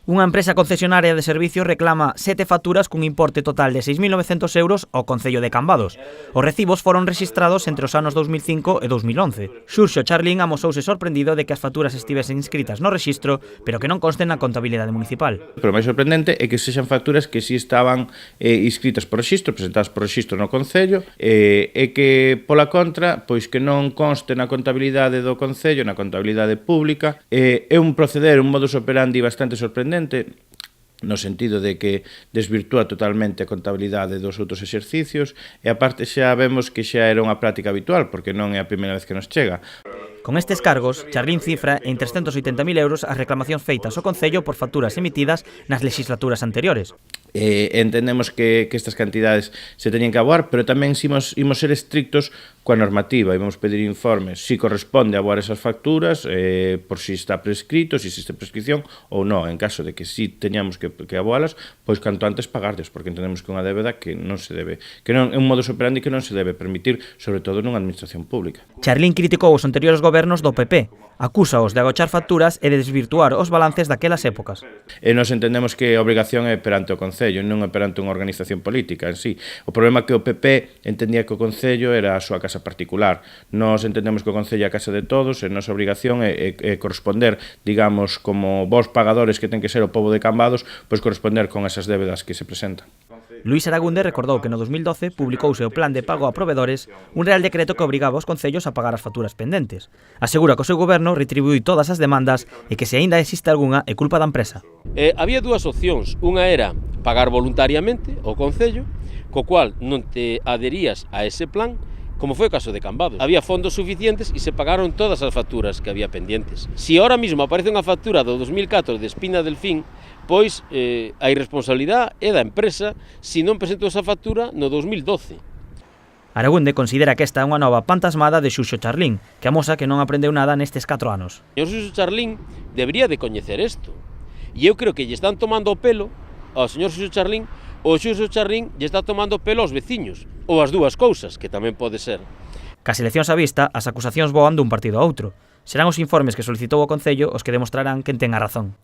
Unha empresa concesionaria de servicios reclama 7 facturas cun importe total de 6.900 euros ao Concello de Cambados. Os recibos foron rexistrados entre os anos 2005 e 2011. Xurxo Charlín amosouse sorprendido de que as facturas estivesen inscritas no rexistro, pero que non consten na contabilidade municipal. Pero o máis sorprendente é que sexan facturas que si estaban inscritas por rexistro, presentadas por rexistro no Concello, e que, pola contra, pois que non conste na contabilidade do Concello, na contabilidade pública. É un proceder, un modus operandi bastante sorprendente, no sentido de que desvirtúa totalmente a contabilidade dos outros exercicios, e aparte xa vemos que xa era unha práctica habitual, porque non é a primeira vez que nos chega. Con estes cargos, Charlín cifra en 380.000 euros as reclamacións feitas ao Concello por facturas emitidas nas legislaturas anteriores. Entendemos que estas cantidades se teñen que aboar, pero tamén imos ser estrictos coa normativa e vamos pedir informes si corresponde aboar esas facturas, por si está prescrito, si existe prescripción ou non. En caso de que si teñamos que aboalas, pois canto antes pagarles, porque entendemos que é unha débeda que non se debe, que non é un modus operandi que non se debe permitir, sobre todo nunha administración pública. Charlín criticou os anteriores gobernos do PP, acúsaos de agochar facturas e de desvirtuar os balances daquelas épocas. E nós entendemos que a obrigación é perante o Concello, non é perante unha organización política en sí. O problema é que o PP entendía que o Concello era a súa casa particular. Nós entendemos que o Concello é a casa de todos e a nosa obrigación é corresponder, digamos, como vos pagadores que ten que ser o pobo de Cambados, pois corresponder con esas débedas que se presentan. Luís Aragunde recordou que no 2012 publicouse o Plan de Pago a Provedores, un real decreto que obrigaba os concellos a pagar as facturas pendentes. Asegura que o seu goberno retribuiu todas as demandas e que se aínda existe algunha é culpa da empresa. Había dúas opcións, unha era pagar voluntariamente ao concello, co cual non te adherías a ese plan, como foi o caso de Cambados. Había fondos suficientes e se pagaron todas as facturas que había pendientes. Si ahora mismo aparece unha factura do 2004 de Espina Delfín, pois a irresponsabilidade é da empresa se non presentou esa factura no 2012. Aragunde considera que esta é unha nova pantasmada de Xurxo Charlín, que amosa que non aprendeu nada nestes 4 anos. O señor Xurxo Charlín debería de coñecer isto. E eu creo que lle están tomando o pelo ao señor Xurxo Charlín, ou o Xurxo Charlín lle está tomando o pelo aos veciños, ou as dúas cousas, que tamén pode ser. Cas eleccións á vista, as acusacións voan dun partido a outro. Serán os informes que solicitou o Concello os que demostrarán quen ten a razón.